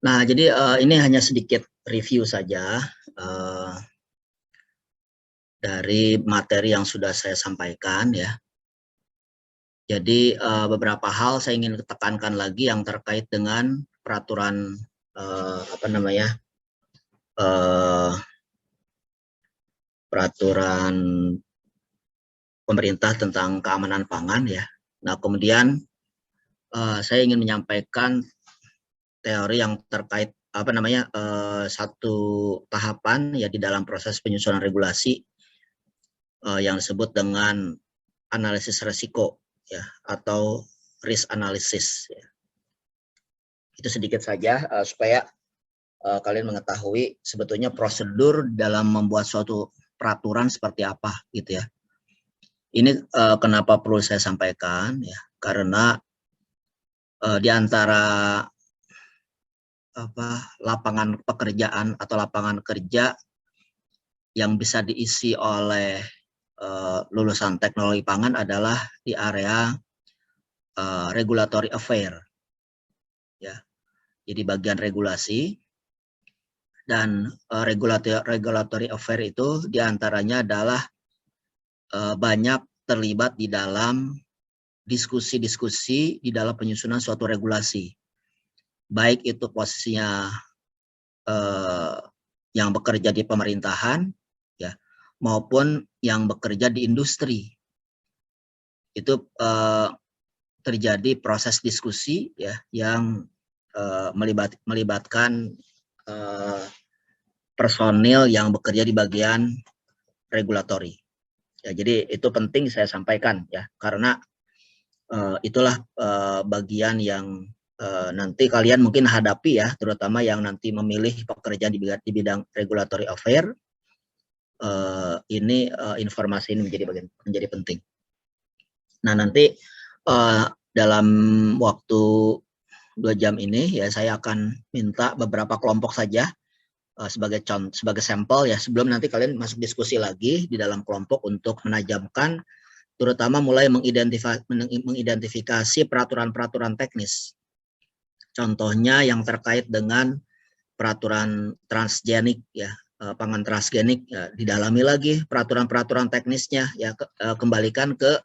Nah, jadi ini hanya sedikit review saja dari materi yang sudah saya sampaikan ya. Jadi beberapa hal saya ingin tekankan lagi yang terkait dengan peraturan peraturan pemerintah tentang keamanan pangan ya. Nah, kemudian saya ingin menyampaikan teori yang terkait satu tahapan ya di dalam proses penyusunan regulasi yang disebut dengan analisis resiko ya atau risk analysis ya. Itu sedikit saja supaya kalian mengetahui sebetulnya prosedur dalam membuat suatu peraturan seperti apa gitu ya. Ini kenapa perlu saya sampaikan ya, karena di antara lapangan pekerjaan atau lapangan kerja yang bisa diisi oleh lulusan teknologi pangan adalah di area regulatory affair ya. Jadi bagian regulasi dan regulatory affair itu diantaranya adalah banyak terlibat di dalam diskusi-diskusi di dalam penyusunan suatu regulasi. Baik itu posisinya yang bekerja di pemerintahan ya maupun yang bekerja di industri. Itu terjadi proses diskusi ya yang melibatkan personil yang bekerja di bagian regulatori. Ya, jadi itu penting saya sampaikan ya, karena itulah bagian yang nanti kalian mungkin hadapi ya, terutama yang nanti memilih pekerjaan di bidang regulatory affair. Ini informasi ini menjadi penting. Nah, nanti dalam waktu 2 jam ini ya saya akan minta beberapa kelompok saja sebagai sampel ya, sebelum nanti kalian masuk diskusi lagi di dalam kelompok untuk menajamkan, terutama mulai mengidentifikasi peraturan-peraturan teknis. Contohnya yang terkait dengan peraturan transgenik ya, pangan transgenik ya, didalami lagi peraturan-peraturan teknisnya ya, kembalikan ke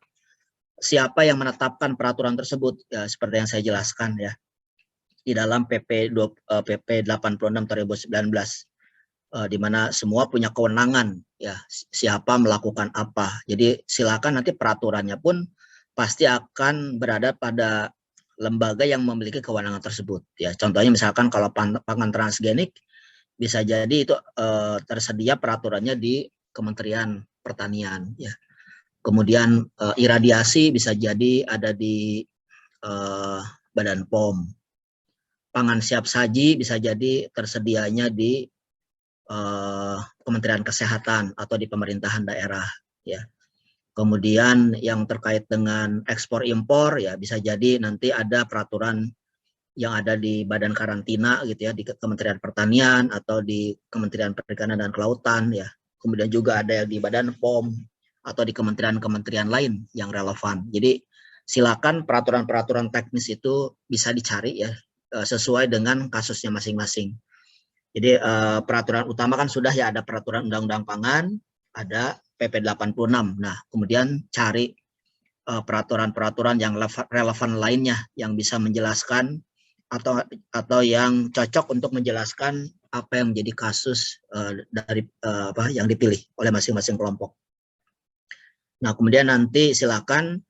siapa yang menetapkan peraturan tersebut ya, seperti yang saya jelaskan ya di dalam PP 86 2019 di mana semua punya kewenangan ya, siapa melakukan apa. Jadi silakan nanti peraturannya pun pasti akan berada pada lembaga yang memiliki kewenangan tersebut ya. Contohnya misalkan kalau pangan transgenik bisa jadi itu tersedia peraturannya di Kementerian Pertanian ya. Kemudian iradiasi bisa jadi ada di Badan POM. Pangan siap saji bisa jadi tersedianya di Kementerian Kesehatan atau di pemerintahan daerah ya. Kemudian yang terkait dengan ekspor impor ya bisa jadi nanti ada peraturan yang ada di Badan Karantina gitu ya, di Kementerian Pertanian atau di Kementerian Perikanan dan Kelautan ya. Kemudian juga ada di Badan POM atau di kementerian-kementerian lain yang relevan. Jadi silakan peraturan-peraturan teknis itu bisa dicari ya sesuai dengan kasusnya masing-masing. Jadi peraturan utama kan sudah ya, ada peraturan Undang-Undang Pangan, ada PP 86. Nah, kemudian cari peraturan-peraturan yang relevan lainnya yang bisa menjelaskan atau yang cocok untuk menjelaskan apa yang menjadi kasus dari yang dipilih oleh masing-masing kelompok. Nah, kemudian nanti silakan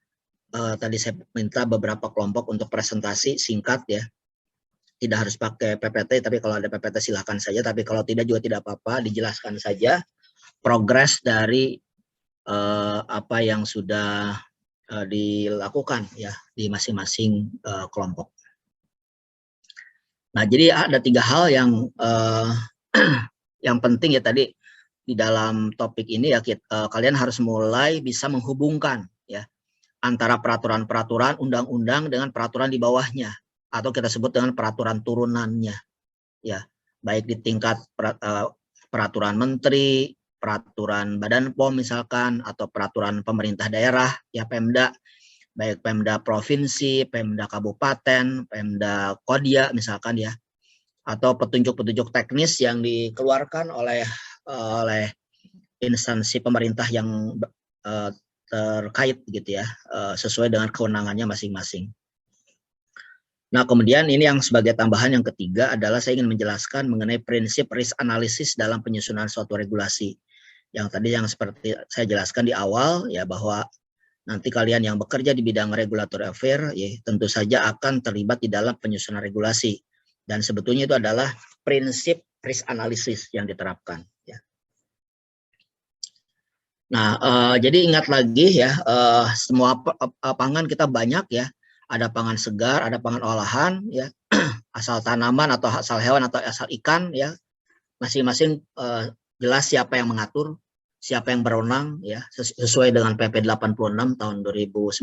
tadi saya minta beberapa kelompok untuk presentasi singkat ya. Tidak harus pakai PPT, tapi kalau ada PPT silakan saja. Tapi kalau tidak juga tidak apa-apa, dijelaskan saja progres dari apa yang sudah dilakukan ya di masing-masing kelompok. Nah, jadi ada 3 hal yang yang penting ya tadi di dalam topik ini ya, kalian harus mulai bisa menghubungkan ya antara peraturan-peraturan undang-undang dengan peraturan di bawahnya, atau kita sebut dengan peraturan turunannya ya, baik di tingkat peraturan menteri, peraturan Badan POM misalkan, atau peraturan pemerintah daerah ya, Pemda, baik Pemda provinsi, Pemda kabupaten, Pemda Kodya misalkan ya, atau petunjuk-petunjuk teknis yang dikeluarkan oleh instansi pemerintah yang terkait gitu ya, sesuai dengan kewenangannya masing-masing. Nah, kemudian ini yang sebagai tambahan yang ketiga adalah saya ingin menjelaskan mengenai prinsip risk analysis dalam penyusunan suatu regulasi. Yang tadi yang seperti saya jelaskan di awal ya, bahwa nanti kalian yang bekerja di bidang regulatory affair ya tentu saja akan terlibat di dalam penyusunan regulasi. Dan sebetulnya itu adalah prinsip risk analysis yang diterapkan ya. Nah, jadi ingat lagi ya, semua pangan kita banyak ya. Ada pangan segar, ada pangan olahan ya, asal tanaman atau asal hewan atau asal ikan ya. Masing-masing jelas siapa yang mengatur, siapa yang berwenang ya, sesuai dengan PP 86 tahun 2019.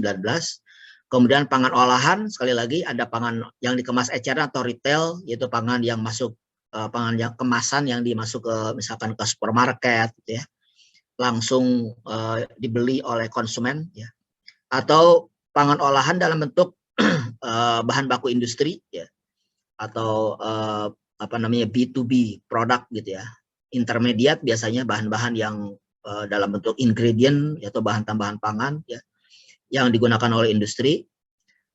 Kemudian pangan olahan, sekali lagi ada pangan yang dikemas eceran atau retail, yaitu pangan yang masuk pangan yang kemasan yang dimasuk ke misalkan ke supermarket gitu ya, langsung dibeli oleh konsumen ya, atau pangan olahan dalam bentuk bahan baku industri ya, atau apa namanya B2B produk gitu ya, intermediate biasanya bahan-bahan yang dalam bentuk ingredient atau bahan tambahan pangan ya, yang digunakan oleh industri.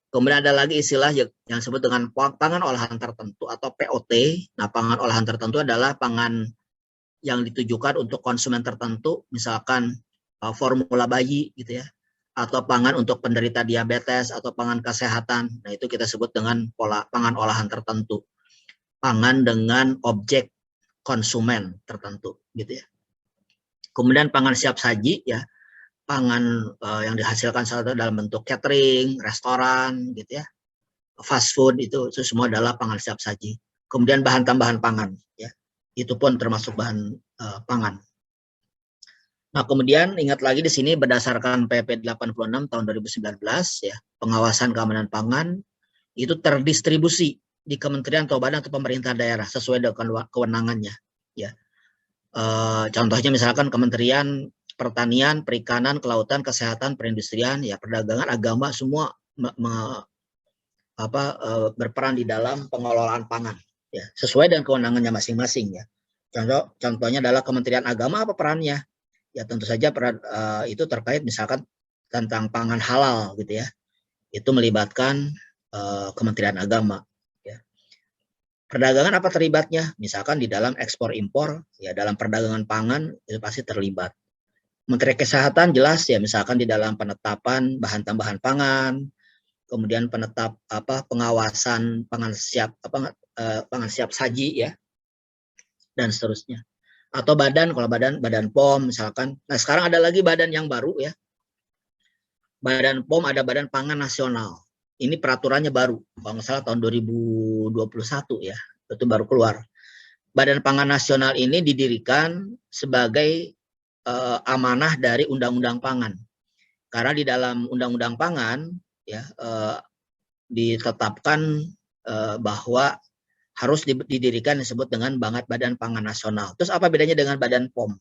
Kemudian ada lagi istilah yang disebut dengan pangan olahan tertentu atau POT. Nah, pangan olahan tertentu adalah pangan yang ditujukan untuk konsumen tertentu, misalkan formula bayi gitu ya, atau pangan untuk penderita diabetes atau pangan kesehatan. Nah, itu kita sebut dengan pangan olahan tertentu. Pangan dengan objek konsumen tertentu gitu ya. Kemudian pangan siap saji ya, pangan yang dihasilkan dalam bentuk catering, restoran gitu ya, fast food, itu semua adalah pangan siap saji. Kemudian bahan tambahan pangan ya, itu pun termasuk bahan pangan. Nah, kemudian ingat lagi di sini berdasarkan PP 86 tahun 2019 ya, pengawasan keamanan pangan itu terdistribusi di kementerian atau badan atau pemerintah daerah sesuai dengan kewenangannya ya. Contohnya misalkan Kementerian Pertanian, Perikanan, Kelautan, Kesehatan, Perindustrian, ya perdagangan, agama, semua berperan di dalam pengelolaan pangan ya, sesuai dengan kewenangannya masing-masing ya. Contohnya adalah Kementerian Agama, apa perannya? Ya tentu saja itu terkait misalkan tentang pangan halal gitu ya. Itu melibatkan Kementerian Agama ya. Perdagangan apa terlibatnya? Misalkan di dalam ekspor impor ya, dalam perdagangan pangan itu pasti terlibat. Menteri Kesehatan jelas ya, misalkan di dalam penetapan bahan tambahan pangan, kemudian pengawasan pangan siap saji ya, dan seterusnya. Atau badan, kalau badan POM misalkan. Nah, sekarang ada lagi badan yang baru ya. Badan POM ada Badan Pangan Nasional. Ini peraturannya baru, kalau nggak salah tahun 2021 ya, itu baru keluar. Badan Pangan Nasional ini didirikan sebagai amanah dari Undang-Undang Pangan. Karena di dalam Undang-Undang Pangan ya ditetapkan bahwa harus didirikan disebut dengan Badan Pangan Nasional. Terus apa bedanya dengan Badan POM?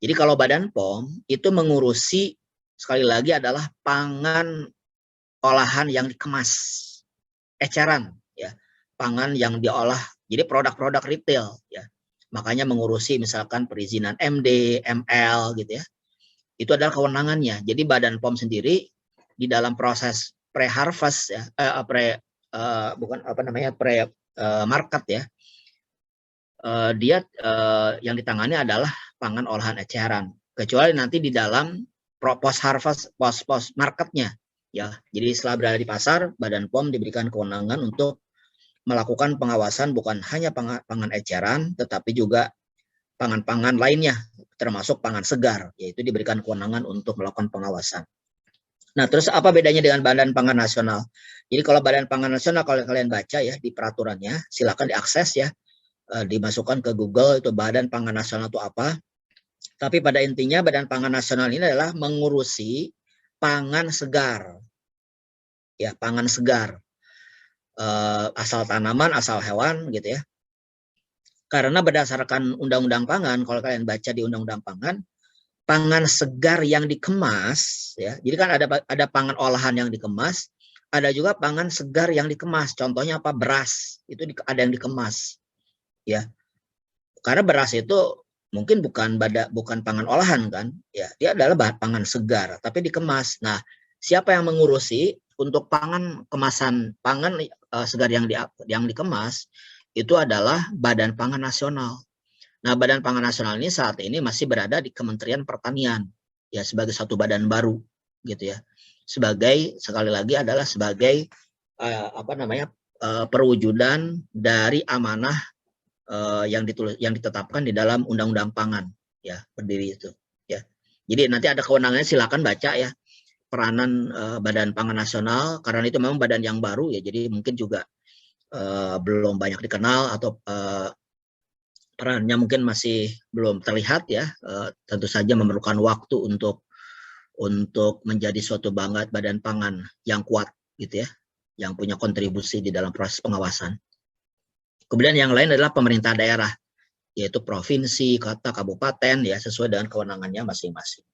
Jadi kalau Badan POM itu mengurusi sekali lagi adalah pangan olahan yang dikemas, eceran ya, pangan yang diolah, jadi produk-produk retail ya. Makanya mengurusi misalkan perizinan MD, ML gitu ya. Itu adalah kewenangannya. Jadi Badan POM sendiri di dalam proses pre-harvest ya, market ya, dia yang ditangani adalah pangan olahan eceran, kecuali nanti di dalam post harvest, post marketnya ya. Jadi setelah berada di pasar, Badan POM diberikan kewenangan untuk melakukan pengawasan bukan hanya pangan eceran, tetapi juga pangan-pangan lainnya, termasuk pangan segar, yaitu diberikan kewenangan untuk melakukan pengawasan. Nah, terus apa bedanya dengan Badan Pangan Nasional? Jadi kalau Badan Pangan Nasional, kalau kalian baca ya di peraturannya, silakan diakses ya, dimasukkan ke Google, itu Badan Pangan Nasional itu apa. Tapi pada intinya Badan Pangan Nasional ini adalah mengurusi pangan segar. Ya, pangan segar. Asal tanaman, asal hewan gitu ya. Karena berdasarkan Undang-Undang Pangan, kalau kalian baca di Undang-Undang Pangan, pangan segar yang dikemas ya. Jadi kan ada pangan olahan yang dikemas, ada juga pangan segar yang dikemas. Contohnya apa? Beras. Itu ada yang dikemas. Ya. Karena beras itu mungkin bukan pangan olahan kan? Ya, dia adalah pangan segar tapi dikemas. Nah, siapa yang mengurusi untuk kemasan pangan segar yang dikemas itu adalah Badan Pangan Nasional. Nah, Badan Pangan Nasional ini saat ini masih berada di Kementerian Pertanian ya, sebagai satu badan baru gitu ya. Sekali lagi adalah sebagai perwujudan dari amanah yang ditetapkan di dalam Undang-Undang Pangan ya, berdiri itu ya. Jadi nanti ada kewenangannya, silakan baca ya peranan Badan Pangan Nasional, karena itu memang badan yang baru ya, jadi mungkin juga belum banyak dikenal atau perannya mungkin masih belum terlihat ya. Tentu saja memerlukan waktu untuk menjadi suatu badan pangan yang kuat gitu ya, yang punya kontribusi di dalam proses pengawasan. Kemudian yang lain adalah pemerintah daerah, yaitu provinsi, kota, kabupaten ya, sesuai dengan kewenangannya masing-masing.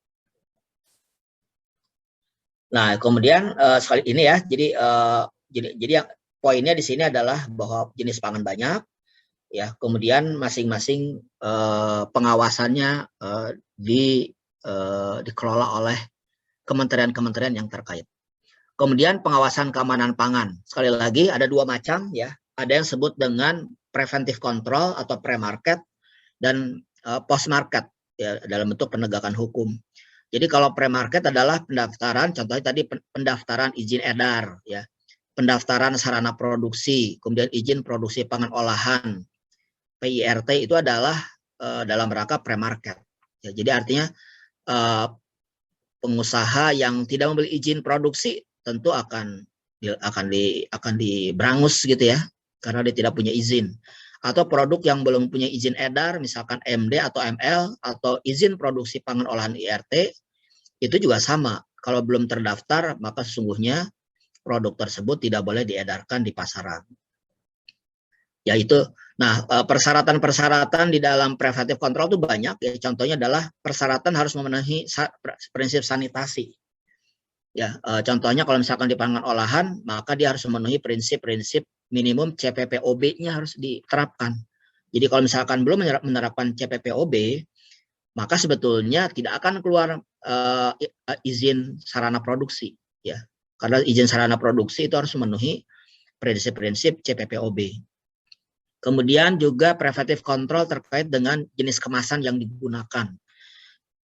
Nah, kemudian sekali ini ya, jadi yang poinnya di sini adalah bahwa jenis pangan banyak ya, kemudian masing-masing pengawasannya dikelola oleh kementerian-kementerian yang terkait. Kemudian pengawasan keamanan pangan, sekali lagi ada dua macam ya, ada yang disebut dengan preventive control atau pre-market dan post-market ya, dalam bentuk penegakan hukum. Jadi kalau pre-market adalah pendaftaran, contohnya tadi pendaftaran izin edar ya, pendaftaran sarana produksi, kemudian izin produksi pangan olahan, PIRT itu adalah dalam rangka pre-market. Ya, jadi artinya pengusaha yang tidak membeli izin produksi tentu akan diberangus gitu ya, karena dia tidak punya izin. Atau produk yang belum punya izin edar, misalkan MD atau ML atau izin produksi pangan olahan IRT, itu juga sama. Kalau belum terdaftar, maka sesungguhnya produk tersebut tidak boleh diedarkan di pasaran. Yaitu, nah persyaratan-persyaratan di dalam preventive control itu banyak ya. Contohnya adalah persyaratan harus memenuhi prinsip sanitasi. Ya, contohnya kalau misalkan di pangan olahan, maka dia harus memenuhi prinsip-prinsip minimum CPPOB-nya harus diterapkan. Jadi kalau misalkan belum menerapkan CPPOB, maka sebetulnya tidak akan keluar izin sarana produksi, ya. Karena izin sarana produksi itu harus memenuhi prinsip-prinsip CPPOB. Kemudian juga preventive control terkait dengan jenis kemasan yang digunakan.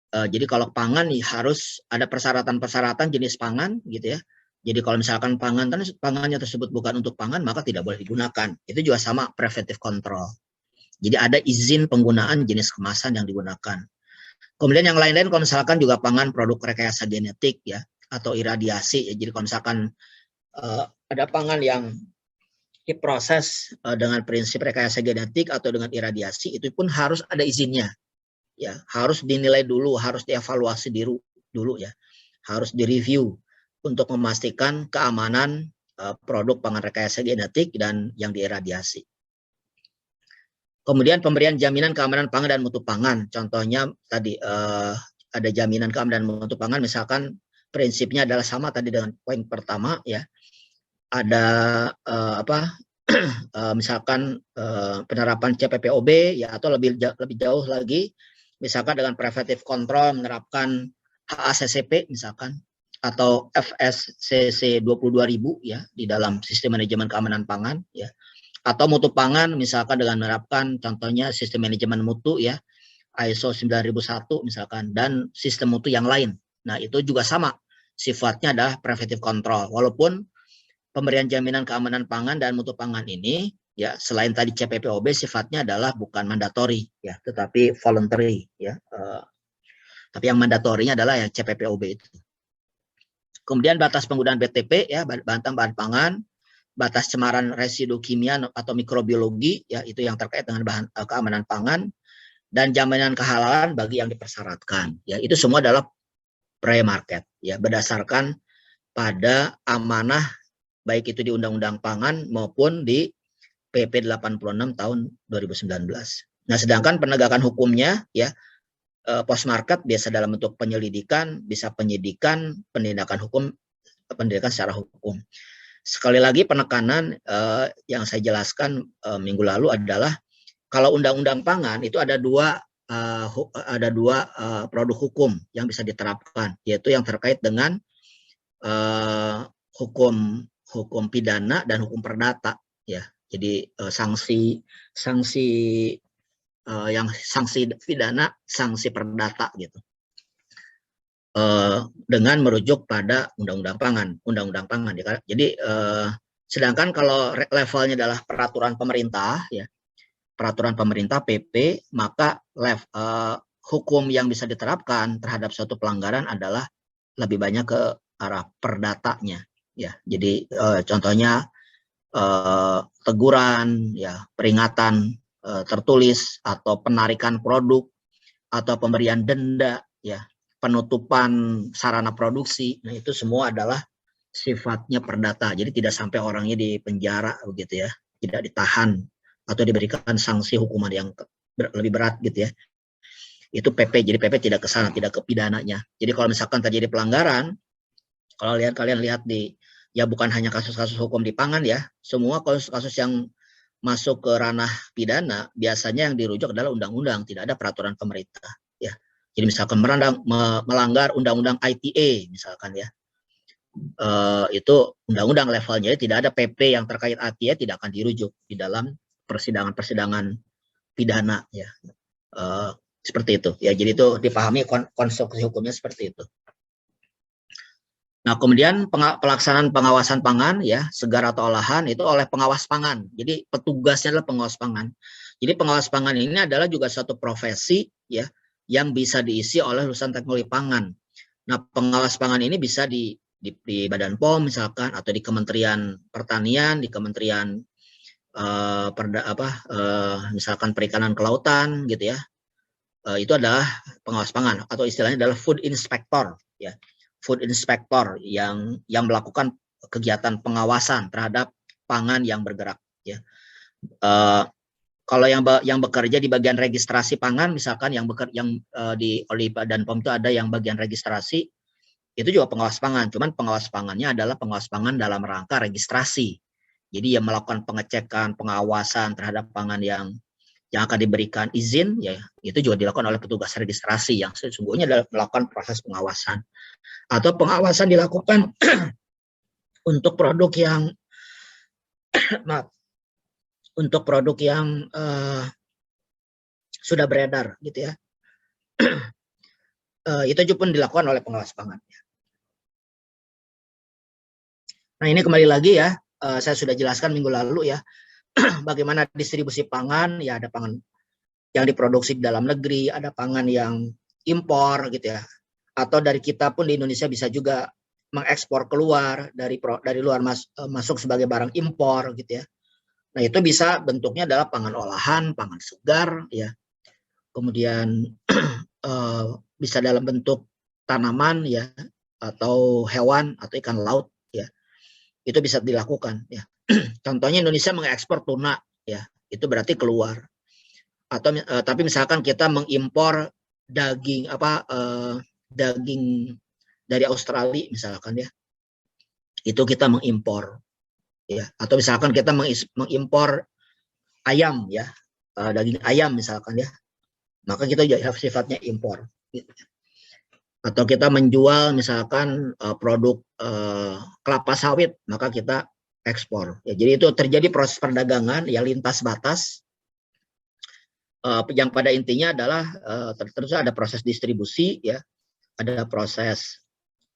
Jadi kalau pangan nih harus ada persyaratan-persyaratan jenis pangan gitu ya. Jadi kalau misalkan pangannya tersebut bukan untuk pangan, maka tidak boleh digunakan. Itu juga sama preventive control. Jadi ada izin penggunaan jenis kemasan yang digunakan. Kemudian yang lain-lain kalau misalkan juga pangan produk rekayasa genetik ya, atau iradiasi ya. Jadi kalau misalkan ada pangan yang diproses dengan prinsip rekayasa genetik atau dengan iradiasi, itu pun harus ada izinnya. Ya, harus dinilai dulu, harus dievaluasi dulu ya, harus direview untuk memastikan keamanan produk pangan rekayasa genetik dan yang diiradiasi. Kemudian pemberian jaminan keamanan pangan dan mutu pangan, contohnya tadi ada jaminan keamanan dan mutu pangan, misalkan prinsipnya adalah sama tadi dengan poin pertama ya, ada misalkan penerapan CPPOB ya, atau lebih jauh lagi, misalkan dengan preventive control menerapkan HACCP misalkan, atau FSCC 22.000 ya di dalam sistem manajemen keamanan pangan ya, atau mutu pangan misalkan dengan menerapkan contohnya sistem manajemen mutu ya, ISO 9001 misalkan, dan sistem mutu yang lain. Nah, itu juga sama sifatnya adalah preventive control, walaupun pemberian jaminan keamanan pangan dan mutu pangan ini ya, selain tadi CPPOB sifatnya adalah bukan mandatori ya, tetapi voluntary ya. Tapi yang mandatorinya adalah ya CPPOB itu. Kemudian batas penggunaan BTP ya, bahan pangan, batas cemaran residu kimia atau mikrobiologi ya, itu yang terkait dengan keamanan pangan, dan jaminan kehalalan bagi yang dipersyaratkan ya. Itu semua adalah pre-market ya, berdasarkan pada amanah baik itu di Undang-Undang Pangan maupun di PP 86 tahun 2019. Nah, sedangkan penegakan hukumnya ya, post market biasa dalam bentuk penyelidikan, bisa penyidikan, penindakan hukum, pendidikan secara hukum. sekali lagi penekanan yang saya jelaskan minggu lalu adalah kalau undang-undang pangan itu ada dua produk hukum yang bisa diterapkan, yaitu yang terkait dengan hukum pidana dan hukum perdata, ya. Jadi sanksi pidana, sanksi perdata gitu. Dengan merujuk pada undang-undang pangan. Jadi sedangkan kalau levelnya adalah peraturan pemerintah, ya, peraturan pemerintah PP, maka hukum yang bisa diterapkan terhadap suatu pelanggaran adalah lebih banyak ke arah perdatanya, ya. Jadi contohnya teguran, ya, peringatan tertulis, atau penarikan produk, atau pemberian denda, ya, penutupan sarana produksi. Nah, itu semua adalah sifatnya perdata. Jadi tidak sampai orangnya di penjara begitu, ya, tidak ditahan atau diberikan sanksi hukuman yang lebih berat gitu, ya. Itu PP. Jadi PP tidak ke sana, tidak ke pidananya. Jadi kalau misalkan terjadi pelanggaran, kalau kalian lihat ya bukan hanya kasus-kasus hukum di pangan, ya, semua kasus-kasus yang masuk ke ranah pidana biasanya yang dirujuk adalah undang-undang, tidak ada peraturan pemerintah, ya. Jadi misalkan melanggar undang-undang ITE misalkan, ya, itu undang-undang levelnya, tidak ada PP yang terkait ITE, tidak akan dirujuk di dalam persidangan pidana, ya. Seperti itu, ya. Jadi itu dipahami konstruksi hukumnya seperti itu. Nah, kemudian pelaksanaan pengawasan pangan, ya, segar atau olahan itu oleh pengawas pangan. Jadi petugasnya adalah pengawas pangan. Jadi pengawas pangan ini adalah juga suatu profesi, ya, yang bisa diisi oleh lulusan teknologi pangan. Nah, pengawas pangan ini bisa di Badan POM misalkan, atau di Kementerian Pertanian, di Kementerian misalkan Perikanan Kelautan gitu, ya. Itu adalah pengawas pangan, atau istilahnya adalah food inspector, ya. Food inspector yang melakukan kegiatan pengawasan terhadap pangan yang bergerak, ya. Kalau yang bekerja di bagian registrasi pangan misalkan, oleh Badan POM itu ada yang bagian registrasi, itu juga pengawas pangan. Cuman pengawas pangannya adalah pengawas pangan dalam rangka registrasi. Jadi yang melakukan pengecekan, pengawasan terhadap pangan yang akan diberikan izin, ya, itu juga dilakukan oleh petugas registrasi yang sesungguhnya adalah melakukan proses pengawasan. Atau pengawasan dilakukan untuk produk yang sudah beredar gitu, ya. Itu juga pun dilakukan oleh pengawas pangan. Nah, ini kembali lagi, ya, saya sudah jelaskan minggu lalu, ya, bagaimana distribusi pangan, ya, ada pangan yang diproduksi di dalam negeri, ada pangan yang impor gitu, ya. Atau dari kita pun di Indonesia bisa juga mengekspor keluar dari luar masuk sebagai barang impor gitu, ya. Nah, itu bisa bentuknya adalah pangan olahan, pangan segar, ya. Kemudian bisa dalam bentuk tanaman, ya, atau hewan atau ikan laut, ya. Itu bisa dilakukan, ya. Contohnya Indonesia mengekspor tuna, ya. Itu berarti keluar. Atau tapi misalkan kita mengimpor daging dari Australia misalkan, ya. Itu kita mengimpor, ya. Atau misalkan kita mengimpor ayam, ya, daging ayam misalkan, ya. Maka kita juga sifatnya impor, gitu. Atau kita menjual misalkan produk kelapa sawit, maka kita ekspor, ya. Jadi itu terjadi proses perdagangan yang lintas batas, yang pada intinya adalah terus ada proses distribusi, ya, ada proses,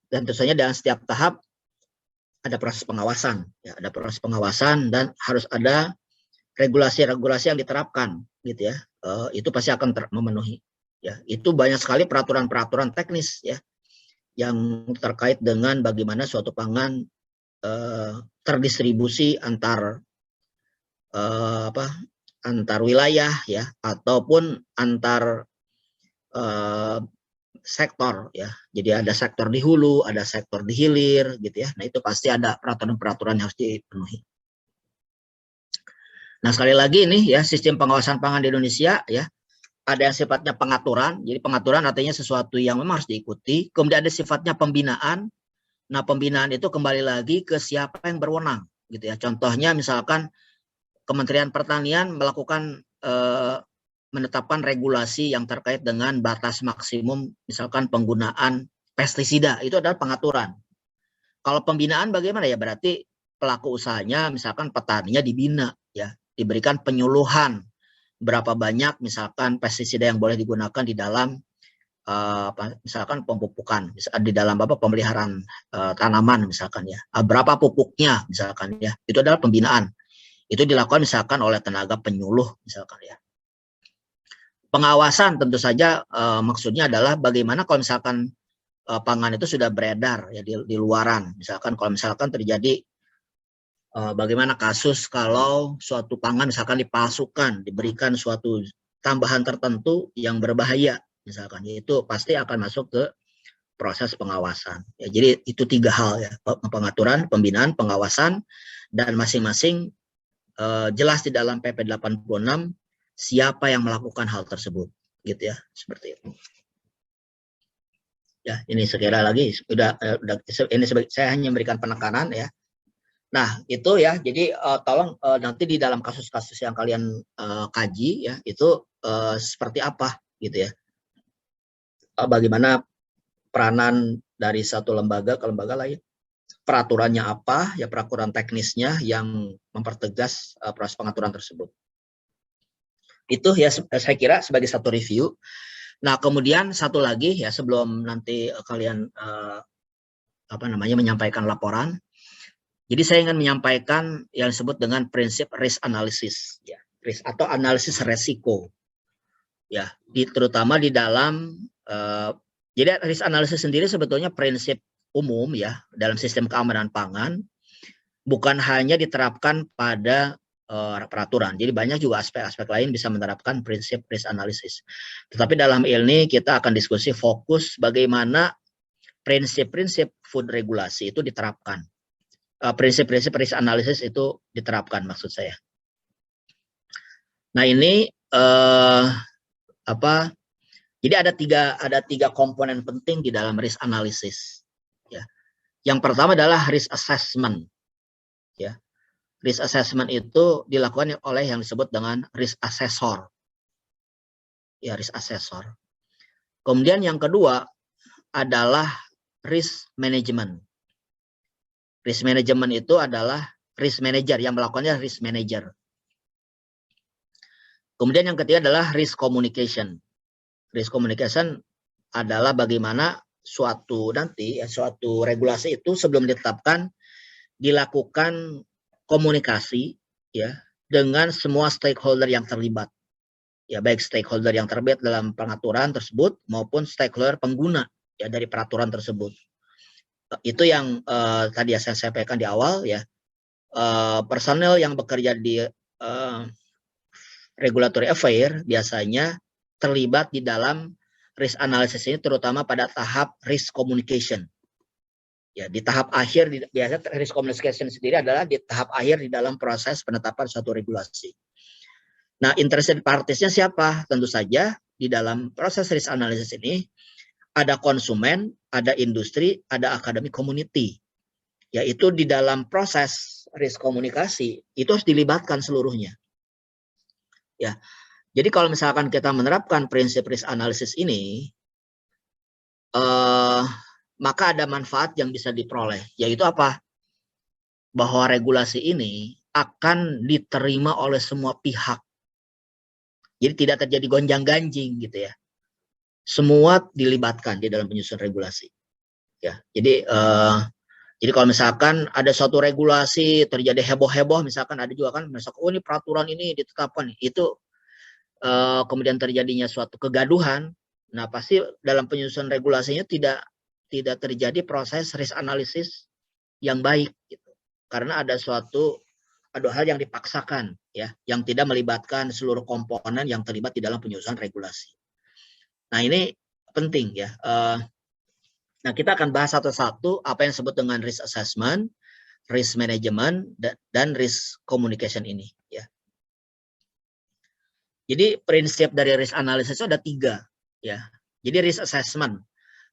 dan tentunya dalam setiap tahap ada proses pengawasan, ya, ada proses pengawasan dan harus ada regulasi-regulasi yang diterapkan, gitu, ya. Itu pasti akan memenuhi, ya. Itu banyak sekali peraturan-peraturan teknis, ya, yang terkait dengan bagaimana suatu pangan terdistribusi antar wilayah, ya, ataupun antar sektor, ya. Jadi ada sektor di hulu, ada sektor di hilir, gitu, ya. Nah, itu pasti ada peraturan-peraturan yang harus dipenuhi. Nah, sekali lagi ini, ya, sistem pengawasan pangan di Indonesia, ya, ada yang sifatnya pengaturan. Jadi pengaturan artinya sesuatu yang memang harus diikuti. Kemudian ada sifatnya pembinaan. Nah, pembinaan itu kembali lagi ke siapa yang berwenang, gitu ya. Contohnya misalkan Kementerian Pertanian melakukan menetapkan regulasi yang terkait dengan batas maksimum, misalkan penggunaan pestisida, itu adalah pengaturan. Kalau pembinaan bagaimana ya? Berarti pelaku usahanya, misalkan petaninya dibina, ya, diberikan penyuluhan berapa banyak misalkan pestisida yang boleh digunakan di dalam misalkan pemupukan, di dalam pemeliharaan tanaman misalkan ya, berapa pupuknya misalkan ya, itu adalah pembinaan. Itu dilakukan misalkan oleh tenaga penyuluh misalkan ya. Pengawasan tentu saja maksudnya adalah bagaimana kalau misalkan pangan itu sudah beredar ya di luaran, misalkan kalau misalkan terjadi bagaimana kasus kalau suatu pangan misalkan dipalsukan, diberikan suatu tambahan tertentu yang berbahaya misalkan, itu pasti akan masuk ke proses pengawasan. Ya, jadi itu 3 hal ya, pengaturan, pembinaan, pengawasan, dan masing-masing jelas di dalam PP 86 siapa yang melakukan hal tersebut, gitu ya, seperti itu. Ya, ini sekira lagi sudah ini saya hanya memberikan penekanan ya. Nah, itu ya. Jadi tolong nanti di dalam kasus-kasus yang kalian kaji ya, itu seperti apa gitu ya. Bagaimana peranan dari satu lembaga ke lembaga lain. Peraturannya apa, ya peraturan teknisnya yang mempertegas proses pengaturan tersebut. Itu ya saya kira sebagai satu review. Nah, kemudian satu lagi ya sebelum nanti kalian menyampaikan laporan. Jadi saya ingin menyampaikan yang disebut dengan prinsip risk analysis, ya, risk atau analisis resiko, ya, terutama di dalam jadi risk analysis sendiri sebetulnya prinsip umum ya dalam sistem keamanan pangan, bukan hanya diterapkan pada peraturan. Jadi banyak juga aspek-aspek lain bisa menerapkan prinsip risk analysis. Tetapi dalam ini kita akan diskusi fokus bagaimana prinsip-prinsip food regulasi itu diterapkan. Prinsip-prinsip risk analysis itu diterapkan maksud saya. Nah ini jadi ada tiga komponen penting di dalam risk analysis. Ya. Yang pertama adalah risk assessment. Ya. Risk assessment itu dilakukan oleh yang disebut dengan risk assessor. Ya, risk assessor. Kemudian yang kedua adalah risk management. Risk management itu adalah risk manager, yang melakukannya risk manager. Kemudian yang ketiga adalah risk communication. Risk communication adalah bagaimana suatu regulasi itu sebelum ditetapkan dilakukan komunikasi ya dengan semua stakeholder yang terlibat. Ya, baik stakeholder yang terlibat dalam pengaturan tersebut maupun stakeholder pengguna ya dari peraturan tersebut. Itu yang tadi saya sampaikan di awal ya. Personel yang bekerja di regulatory affair biasanya terlibat di dalam risk analysis ini terutama pada tahap risk communication. Ya, di tahap akhir biasanya risk communication sendiri adalah di tahap akhir di dalam proses penetapan suatu regulasi. Nah, interested parties-nya siapa? Tentu saja di dalam proses risk analysis ini ada konsumen, ada industri, ada academic community. Yaitu di dalam proses risk komunikasi itu harus dilibatkan seluruhnya. Ya. Jadi kalau misalkan kita menerapkan prinsip risk analysis ini, maka ada manfaat yang bisa diperoleh, yaitu apa? Bahwa regulasi ini akan diterima oleh semua pihak. Jadi tidak terjadi gonjang-ganjing gitu ya. Semua dilibatkan di dalam penyusunan regulasi. Ya, jadi kalau misalkan ada suatu regulasi terjadi heboh-heboh, misalkan ada juga kan, misalkan oh ini peraturan ini ditetapkan, itu kemudian terjadinya suatu kegaduhan. Nah pasti dalam penyusunan regulasinya tidak terjadi proses risk analysis yang baik, gitu. Karena ada hal yang dipaksakan, ya, yang tidak melibatkan seluruh komponen yang terlibat di dalam penyusunan regulasi. Nah ini penting ya. Nah kita akan bahas satu-satu apa yang disebut dengan risk assessment, risk management, dan risk communication ini. Ya. Jadi prinsip dari risk analysis itu ada 3. Ya. Jadi risk assessment.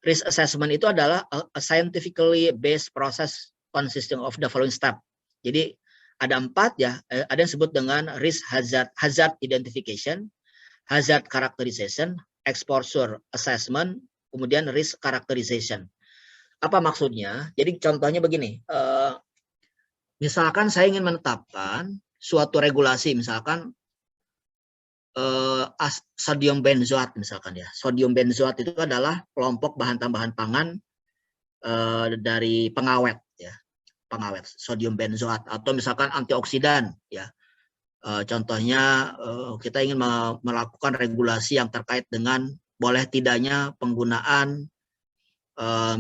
Risk assessment itu adalah a scientifically based process consisting of the following step. Jadi ada 4 ya, ada yang disebut dengan risk hazard identification, hazard characterization, exposure assessment, kemudian risk characterization. Apa maksudnya? Jadi contohnya begini, misalkan saya ingin menetapkan suatu regulasi, misalkan sodium benzoat misalkan ya. Sodium benzoat itu adalah kelompok bahan tambahan pangan dari pengawet ya, pengawet sodium benzoat, atau misalkan antioksidan ya. Contohnya kita ingin melakukan regulasi yang terkait dengan boleh tidaknya penggunaan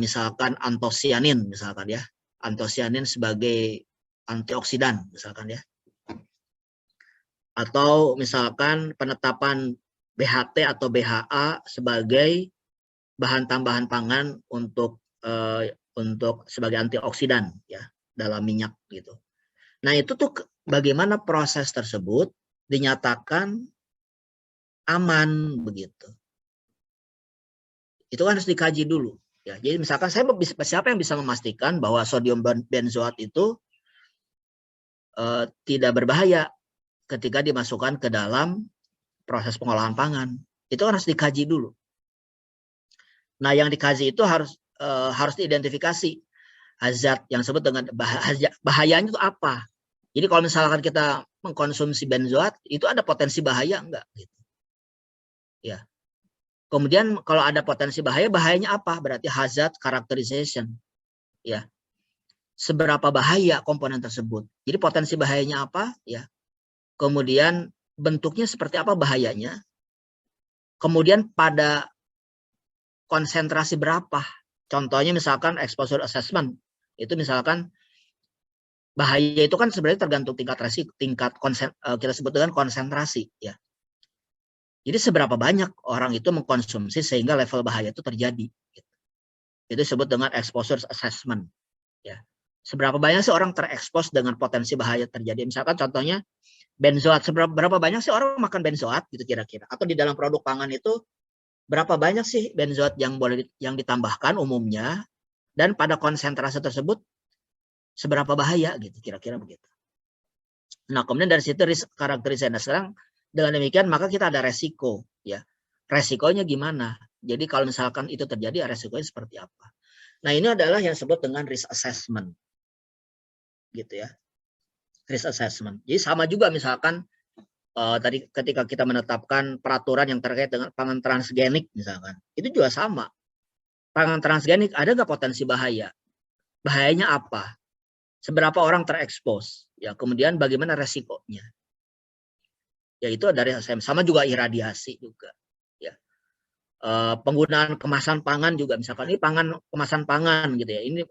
misalkan antosianin misalkan ya. Antosianin sebagai antioksidan misalkan ya. Atau misalkan penetapan BHT atau BHA sebagai bahan tambahan pangan untuk sebagai antioksidan ya dalam minyak gitu. Nah, itu tuh bagaimana proses tersebut dinyatakan aman begitu. Itu kan harus dikaji dulu ya. Jadi misalkan siapa yang bisa memastikan bahwa sodium benzoat itu tidak berbahaya ketika dimasukkan ke dalam proses pengolahan pangan, itu harus dikaji dulu. Nah, yang dikaji itu harus diidentifikasi hazard yang disebut dengan bahayanya itu apa. Jadi kalau misalkan kita mengkonsumsi benzoat, itu ada potensi bahaya enggak? Gitu. Ya. Kemudian kalau ada potensi bahaya, bahayanya apa? Berarti hazard characterization. Ya. Seberapa bahaya komponen tersebut? Jadi potensi bahayanya apa? Ya. Kemudian bentuknya seperti apa bahayanya, kemudian pada konsentrasi berapa. Contohnya misalkan exposure assessment, itu misalkan bahaya itu kan sebenarnya tergantung kita sebut dengan konsentrasi ya. Jadi seberapa banyak orang itu mengkonsumsi sehingga level bahaya itu terjadi. Itu disebut dengan exposure assessment ya. Seberapa banyak sih orang terekspos dengan potensi bahaya terjadi. Misalkan contohnya benzoat, berapa banyak sih orang makan benzoat gitu kira-kira, atau di dalam produk pangan itu berapa banyak sih benzoat yang ditambahkan umumnya, dan pada konsentrasi tersebut seberapa bahaya gitu kira-kira begitu. Nah, kemudian dari situ risk characterization. Nah, sekarang dengan demikian maka kita ada resiko ya. Resikonya gimana? Jadi kalau misalkan itu terjadi, resikonya seperti apa? Nah, ini adalah yang disebut dengan risk assessment. Gitu ya. Risk assessment. Jadi sama juga misalkan tadi ketika kita menetapkan peraturan yang terkait dengan pangan transgenik misalkan, itu juga sama. Pangan transgenik ada nggak potensi bahaya? Bahayanya apa? Seberapa orang terekspos? Ya, kemudian bagaimana resikonya? Ya, itu dari sama juga iradiasi juga. Ya. Penggunaan kemasan pangan juga, misalkan ini kemasan pangan gitu ya. Ini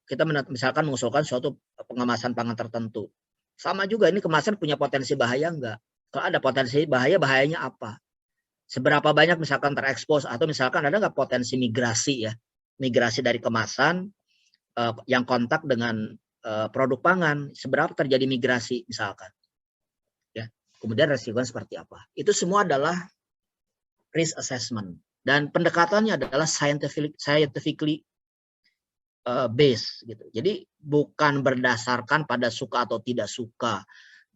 kita misalkan mengusulkan suatu pengemasan pangan tertentu. Sama juga, ini kemasan punya potensi bahaya enggak? Kalau ada potensi bahaya, bahayanya apa? Seberapa banyak misalkan terekspos, atau misalkan ada nggak potensi migrasi ya? Migrasi dari kemasan yang kontak dengan produk pangan, seberapa terjadi migrasi misalkan. Ya. Kemudian resikonya seperti apa? Itu semua adalah risk assessment. Dan pendekatannya adalah scientifically based gitu. Jadi bukan berdasarkan pada suka atau tidak suka,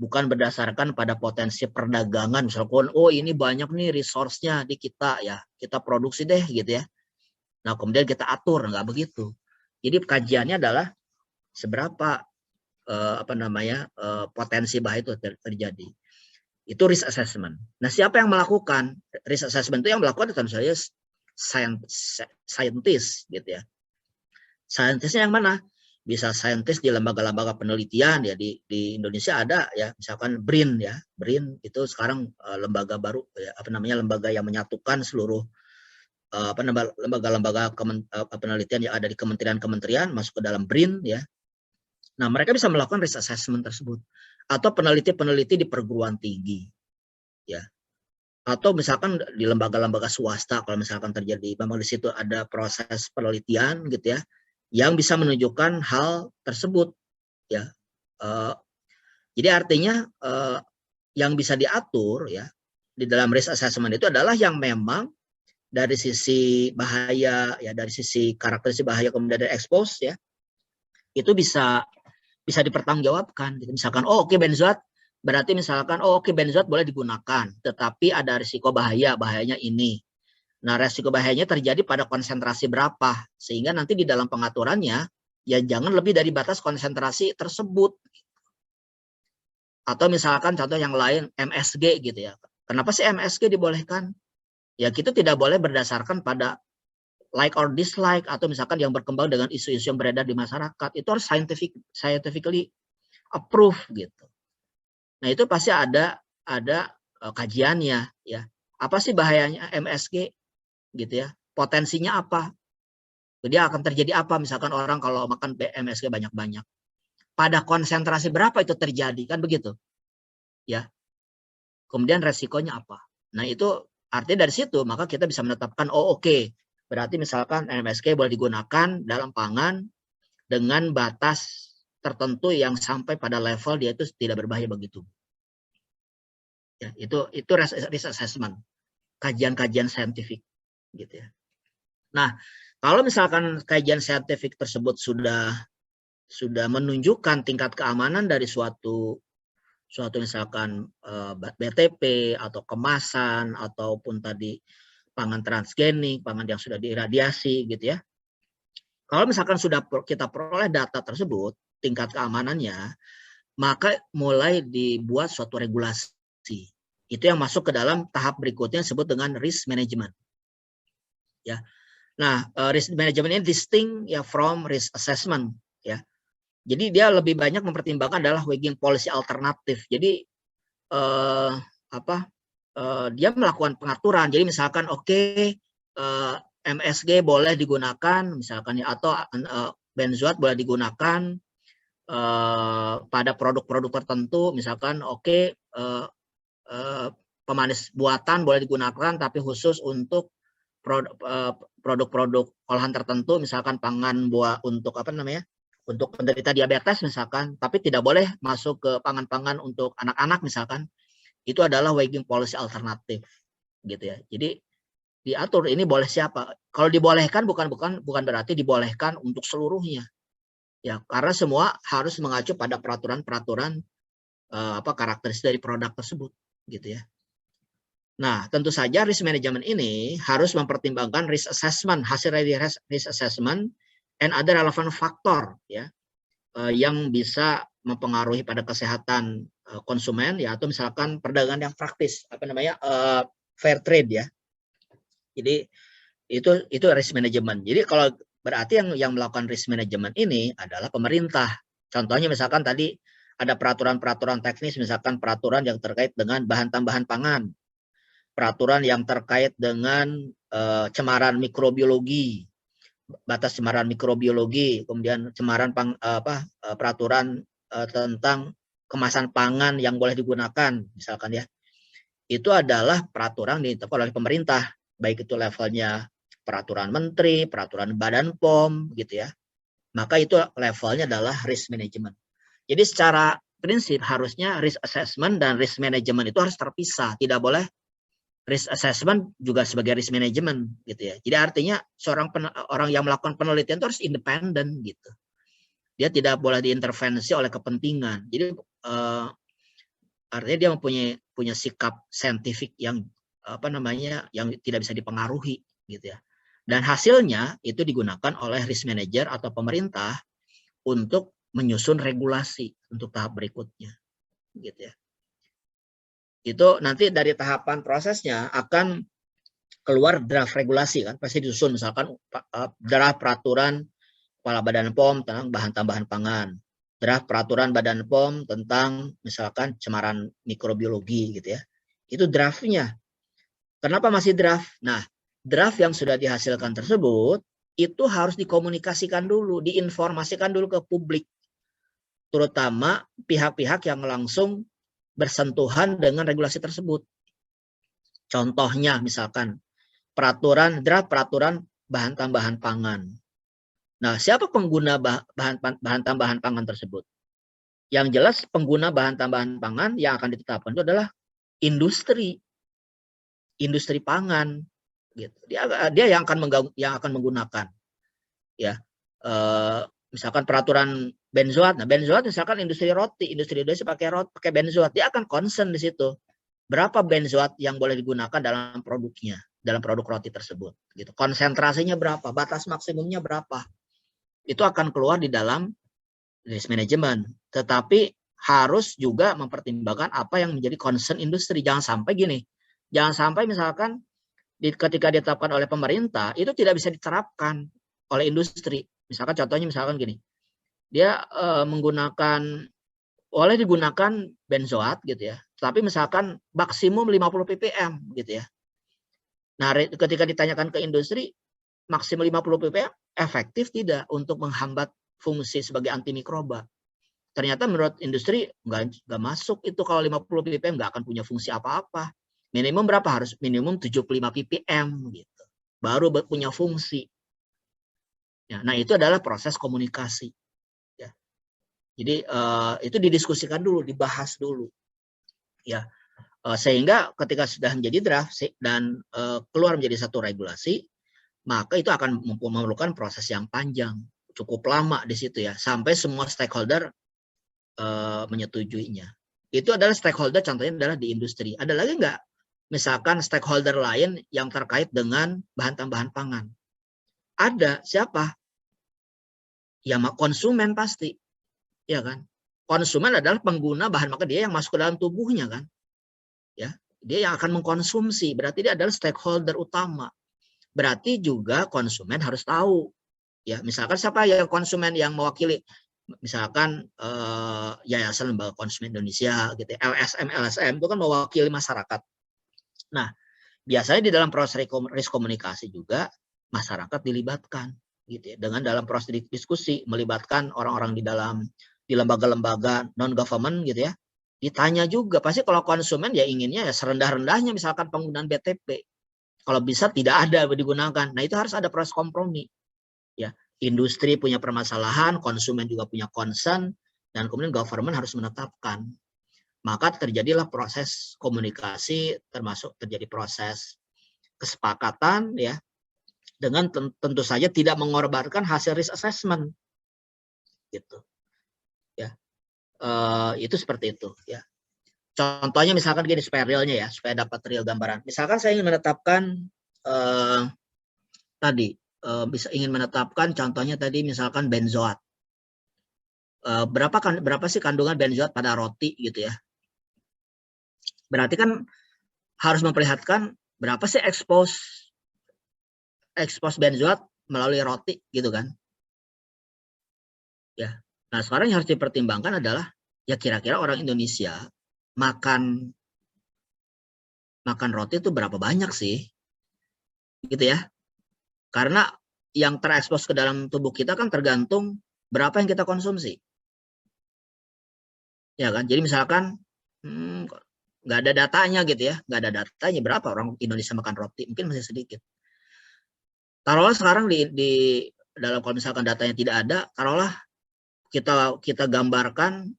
bukan berdasarkan pada potensi perdagangan. Misalkan, oh ini banyak nih resource-nya di kita ya, kita produksi deh gitu ya. Nah, kemudian kita atur, nggak begitu. Jadi kajiannya adalah seberapa potensi bahaya itu terjadi. Itu risk assessment. Nah, siapa yang melakukan risk assessment? Itu yang melakukan tentu saja scientist gitu ya. Saintisnya yang mana? Bisa saintis di lembaga-lembaga penelitian ya, di Indonesia ada ya, misalkan BRIN ya. BRIN itu sekarang lembaga baru ya, lembaga yang menyatukan seluruh lembaga-lembaga penelitian yang ada di kementerian-kementerian masuk ke dalam BRIN ya. Nah, mereka bisa melakukan risk assessment tersebut, atau peneliti-peneliti di perguruan tinggi ya. Atau misalkan di lembaga-lembaga swasta, kalau misalkan terjadi memang di situ ada proses penelitian gitu ya, yang bisa menunjukkan hal tersebut ya. Jadi artinya yang bisa diatur ya di dalam risk assessment itu adalah yang memang dari sisi bahaya, ya dari sisi karakteristik bahaya kemudian dari expose, ya itu bisa dipertanggungjawabkan. Misalkan, oh oke, benzoat berarti misalkan, oh oke, benzoat boleh digunakan, tetapi ada risiko bahayanya ini. Nah, risiko bahayanya terjadi pada konsentrasi berapa, sehingga nanti di dalam pengaturannya ya jangan lebih dari batas konsentrasi tersebut. Atau misalkan contoh yang lain, MSG gitu ya. Kenapa sih MSG dibolehkan? Ya kita tidak boleh berdasarkan pada like or dislike, atau misalkan yang berkembang dengan isu-isu yang beredar di masyarakat. Itu harus scientifically approved gitu. Nah, itu pasti ada kajiannya, ya. Apa sih bahayanya MSG gitu ya? Potensinya apa? Dia akan terjadi apa misalkan orang kalau makan MSG banyak-banyak? Pada konsentrasi berapa itu terjadi, kan begitu? Ya. Kemudian resikonya apa? Nah, itu artinya dari situ maka kita bisa menetapkan, oh oke, berarti misalkan MSG boleh digunakan dalam pangan dengan batas tertentu yang sampai pada level dia itu tidak berbahaya bagi tubuh. Ya, itu risk assessment, kajian-kajian saintifik gitu ya. Nah, kalau misalkan kajian saintifik tersebut sudah menunjukkan tingkat keamanan dari suatu misalkan BTP atau kemasan ataupun tadi pangan transgenik, pangan yang sudah diradiasi gitu ya. Kalau misalkan sudah kita peroleh data tersebut, tingkat keamanannya, maka mulai dibuat suatu regulasi. Itu yang masuk ke dalam tahap berikutnya disebut dengan risk management. Ya. Nah, risk management ini distinct ya from risk assessment, ya. Jadi dia lebih banyak mempertimbangkan adalah weighing policy alternatif. Jadi dia melakukan pengaturan. Jadi misalkan MSG boleh digunakan misalkan ya, atau benzoat boleh digunakan pada produk-produk tertentu, misalkan pemanis buatan boleh digunakan tapi khusus untuk produk-produk olahan tertentu, misalkan pangan buah untuk untuk penderita diabetes misalkan, tapi tidak boleh masuk ke pangan-pangan untuk anak-anak misalkan. Itu adalah weighing policy alternatif gitu ya. Jadi diatur ini boleh siapa. Kalau dibolehkan bukan berarti dibolehkan untuk seluruhnya. Ya, karena semua harus mengacu pada peraturan-peraturan karakteristik dari produk tersebut gitu ya. Nah, tentu saja risk management ini harus mempertimbangkan risk assessment, hasil dari risk assessment and other relevant factor ya yang bisa mempengaruhi pada kesehatan konsumen ya, atau misalkan perdagangan yang praktis fair trade ya. Jadi itu risk management. Jadi kalau berarti yang melakukan risk management ini adalah pemerintah. Contohnya misalkan tadi ada peraturan-peraturan teknis, misalkan peraturan yang terkait dengan bahan tambahan pangan, peraturan yang terkait dengan cemaran mikrobiologi, batas cemaran mikrobiologi, kemudian cemaran peraturan tentang kemasan pangan yang boleh digunakan misalkan ya. Itu adalah peraturan ditetapkan oleh pemerintah, baik itu levelnya peraturan menteri, peraturan badan POM gitu ya. Maka itu levelnya adalah risk management. Jadi secara prinsip harusnya risk assessment dan risk management itu harus terpisah, tidak boleh risk assessment juga sebagai risk management gitu ya. Jadi artinya orang yang melakukan penelitian itu harus independen gitu. Dia tidak boleh diintervensi oleh kepentingan. Jadi artinya dia punya sikap saintifik yang yang tidak bisa dipengaruhi gitu ya. Dan hasilnya itu digunakan oleh risk manager atau pemerintah untuk menyusun regulasi untuk tahap berikutnya gitu ya. Itu nanti dari tahapan prosesnya akan keluar draft regulasi kan, pasti disusun misalkan draft peraturan Kepala Badan POM tentang bahan tambahan pangan, draft peraturan Badan POM tentang misalkan cemaran mikrobiologi gitu ya. Itu draftnya. Kenapa masih draft? Nah, draft yang sudah dihasilkan tersebut itu harus dikomunikasikan dulu, diinformasikan dulu ke publik, terutama pihak-pihak yang langsung bersentuhan dengan regulasi tersebut. Contohnya misalkan draft peraturan bahan tambahan pangan. Nah, siapa pengguna bahan tambahan pangan tersebut? Yang jelas pengguna bahan tambahan pangan yang akan ditetapkan itu adalah industri pangan. gitu. Dia yang akan menggunakan, ya. Misalkan peraturan benzoat. Nah, benzoat misalkan industri roti pakai benzoat, dia akan concern di situ. Berapa benzoat yang boleh digunakan dalam produknya, dalam produk roti tersebut, gitu. Konsentrasinya berapa, batas maksimumnya berapa. Itu akan keluar di dalam risk management. Tetapi harus juga mempertimbangkan apa yang menjadi concern industri. Jangan sampai gini, jangan sampai misalkan ketika ditetapkan oleh pemerintah itu tidak bisa diterapkan oleh industri. Misalkan contohnya misalkan gini, dia boleh digunakan benzoat gitu ya, tapi misalkan maksimum 50 ppm gitu ya. Nah, ketika ditanyakan ke industri, maksimum 50 ppm efektif tidak untuk menghambat fungsi sebagai antimikroba. Ternyata menurut industri nggak masuk itu, kalau 50 ppm nggak akan punya fungsi apa-apa. Minimum berapa? Harus minimum 75 ppm gitu. Baru punya fungsi. Ya, nah itu adalah proses komunikasi. Ya. Jadi itu didiskusikan dulu, dibahas dulu. Ya, sehingga ketika sudah menjadi draft dan keluar menjadi satu regulasi, maka itu akan memerlukan proses yang panjang, cukup lama di situ ya, sampai semua stakeholder menyetujuinya. Itu adalah stakeholder, contohnya adalah di industri. Ada lagi nggak misalkan stakeholder lain yang terkait dengan bahan tambahan pangan? Ada. Siapa? Ya konsumen pasti, ya kan? Konsumen adalah pengguna bahan, maka dia yang masuk ke dalam tubuhnya kan, ya. Dia yang akan mengkonsumsi, berarti dia adalah stakeholder utama. Berarti juga konsumen harus tahu, ya. Misalkan siapa ya konsumen yang mewakili, misalkan Yayasan Lembaga Konsumen Indonesia gitu, LSM itu kan mewakili masyarakat. Nah, biasanya di dalam proses risk komunikasi juga masyarakat dilibatkan gitu ya, dengan dalam proses diskusi, melibatkan orang-orang di lembaga-lembaga non government gitu ya. Ditanya juga, pasti kalau konsumen ya inginnya ya serendah-rendahnya misalkan penggunaan BTP. Kalau bisa tidak ada digunakan. Nah, itu harus ada proses kompromi. Ya, industri punya permasalahan, konsumen juga punya concern, dan kemudian government harus menetapkan. Maka terjadilah proses komunikasi, termasuk terjadi proses kesepakatan ya, dengan tentu saja tidak mengorbankan hasil risk assessment gitu ya. Itu seperti itu ya. Contohnya misalkan gini, supaya realnya ya, supaya dapat real gambaran. Misalkan saya ingin menetapkan ingin menetapkan contohnya tadi misalkan benzoat. Berapa sih kandungan benzoat pada roti gitu ya. Berarti kan harus memperlihatkan berapa sih expose benzoat melalui roti gitu kan. Ya. Nah, sekarang yang harus dipertimbangkan adalah ya kira-kira orang Indonesia makan roti itu berapa banyak sih? Gitu ya. Karena yang terekspos ke dalam tubuh kita kan tergantung berapa yang kita konsumsi. Ya kan? Jadi misalkan nggak ada datanya gitu ya, nggak ada datanya berapa orang Indonesia makan roti, mungkin masih sedikit. Taruhlah sekarang di dalam, kalau misalkan datanya tidak ada, taruhlah kita gambarkan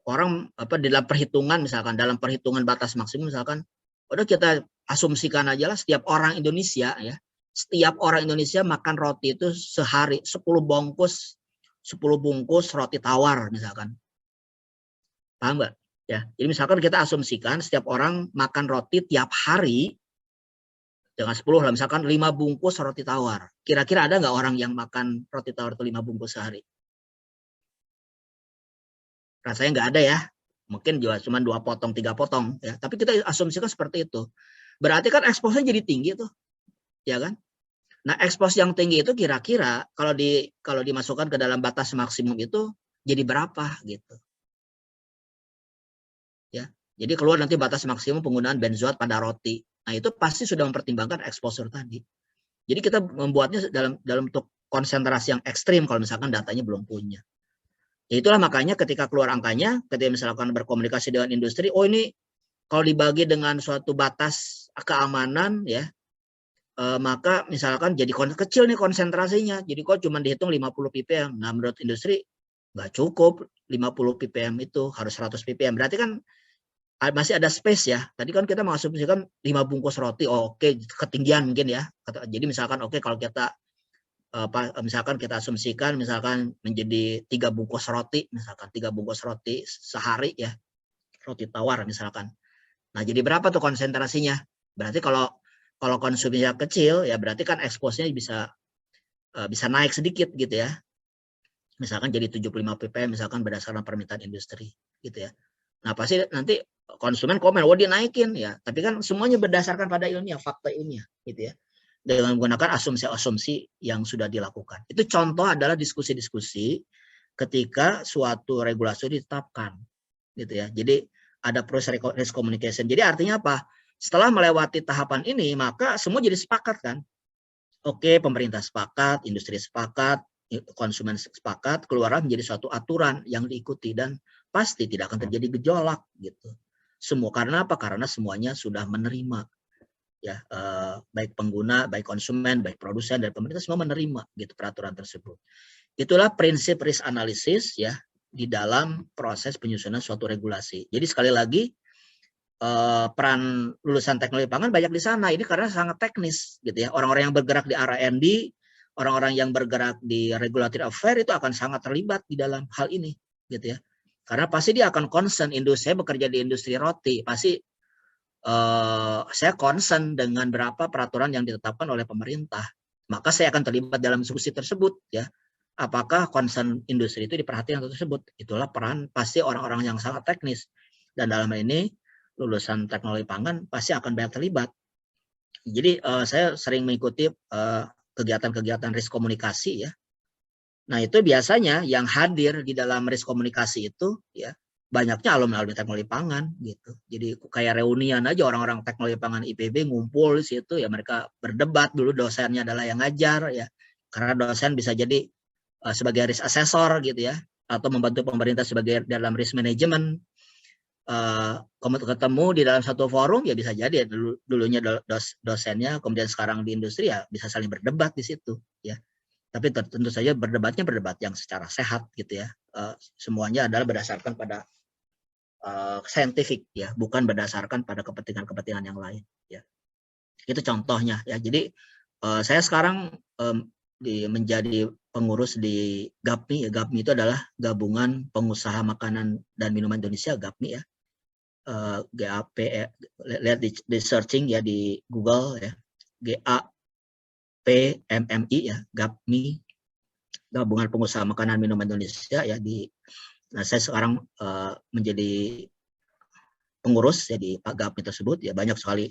orang dalam perhitungan, misalkan dalam perhitungan batas maksimum, misalkan udah kita asumsikan aja lah setiap orang Indonesia ya, setiap orang Indonesia makan roti itu sehari 10 bungkus roti tawar misalkan. Paham nggak? Ya, jadi misalkan kita asumsikan setiap orang makan roti tiap hari dengan 10 lah, misalkan 5 bungkus roti tawar. Kira-kira ada nggak orang yang makan roti tawar itu 5 bungkus sehari? Rasanya nggak ada ya. Mungkin juga cuma 2 potong, 3 potong ya. Tapi kita asumsikan seperti itu. Berarti kan eksposnya jadi tinggi tuh. Ya kan? Nah, ekspos yang tinggi itu kira-kira kalau dimasukkan ke dalam batas maksimum itu jadi berapa gitu. Ya. Jadi keluar nanti batas maksimum penggunaan benzoat pada roti. Nah, itu pasti sudah mempertimbangkan exposure tadi. Jadi kita membuatnya dalam bentuk konsentrasi yang ekstrim kalau misalkan datanya belum punya. Ya itulah makanya ketika keluar angkanya, ketika misalkan berkomunikasi dengan industri, oh ini kalau dibagi dengan suatu batas keamanan ya, maka misalkan jadi kecil nih konsentrasinya. Jadi kok cuma dihitung 50 ppm. Nah, menurut industri nggak cukup 50 ppm itu, harus 100 ppm. Berarti kan masih ada space ya. Tadi kan kita mengasumsikan 5 bungkus roti, oke, ketinggian mungkin ya. Jadi misalkan oke, kalau kita misalkan kita asumsikan misalkan menjadi 3 bungkus roti, misalkan 3 bungkus roti sehari ya, roti tawar misalkan. Nah, jadi berapa tuh konsentrasinya? Berarti kalau konsumsinya kecil ya berarti kan expose-nya bisa naik sedikit gitu ya. Misalkan jadi 75 ppm misalkan berdasarkan permintaan industri gitu ya. Nah, pasti nanti konsumen komen, "Oh, dinaikin ya." Tapi kan semuanya berdasarkan pada ilmiah, fakta ilmiah gitu ya. Dengan menggunakan asumsi-asumsi yang sudah dilakukan. Itu contoh adalah diskusi-diskusi ketika suatu regulasi ditetapkan gitu ya. Jadi ada proses risk communication. Jadi artinya apa? Setelah melewati tahapan ini, maka semua jadi sepakat kan. Oke, pemerintah sepakat, industri sepakat, konsumen sepakat, keluarlah menjadi suatu aturan yang diikuti dan pasti tidak akan terjadi gejolak gitu. Semua karena apa? Karena semuanya sudah menerima ya, baik pengguna, baik konsumen, baik produsen dan pemerintah semua menerima gitu peraturan tersebut. Itulah prinsip risk analysis ya di dalam proses penyusunan suatu regulasi. Jadi sekali lagi peran lulusan teknologi pangan banyak di sana. Ini karena sangat teknis gitu ya. Orang-orang yang bergerak di R&D, orang-orang yang bergerak di regulatory affair itu akan sangat terlibat di dalam hal ini gitu ya. Karena pasti dia akan concern, saya bekerja di industri roti, pasti saya concern dengan berapa peraturan yang ditetapkan oleh pemerintah. Maka saya akan terlibat dalam diskusi tersebut ya. Apakah concern industri itu diperhatikan tersebut? Itulah peran pasti orang-orang yang sangat teknis. Dan dalam hal ini lulusan teknologi pangan pasti akan banyak terlibat. Jadi saya sering mengikuti kegiatan-kegiatan risk komunikasi ya. Nah, itu biasanya yang hadir di dalam risk komunikasi itu ya banyaknya alumni teknologi pangan gitu. Jadi kayak reunian aja orang-orang teknologi pangan IPB ngumpul di situ ya, mereka berdebat, dulu dosennya adalah yang ngajar ya. Karena dosen bisa jadi sebagai risk assessor gitu ya, atau membantu pemerintah sebagai dalam risk management. Ketemu di dalam satu forum ya bisa jadi ya, dulunya dosennya kemudian sekarang di industri ya bisa saling berdebat di situ ya. Tapi tentu saja berdebat yang secara sehat gitu ya. Semuanya adalah berdasarkan pada saintifik ya, bukan berdasarkan pada kepentingan-kepentingan yang lain ya. Itu contohnya ya. Jadi saya sekarang menjadi pengurus di GAPMI ya. GAPMI itu adalah Gabungan Pengusaha Makanan dan Minuman Indonesia, GAPMI ya. GAP, lihat di searching ya di Google ya, GAPMMI ya, GAPMI, Gabungan Pengusaha Makanan Minuman Indonesia ya. Nah, saya sekarang menjadi pengurus ya di GAPMI tersebut ya. Banyak sekali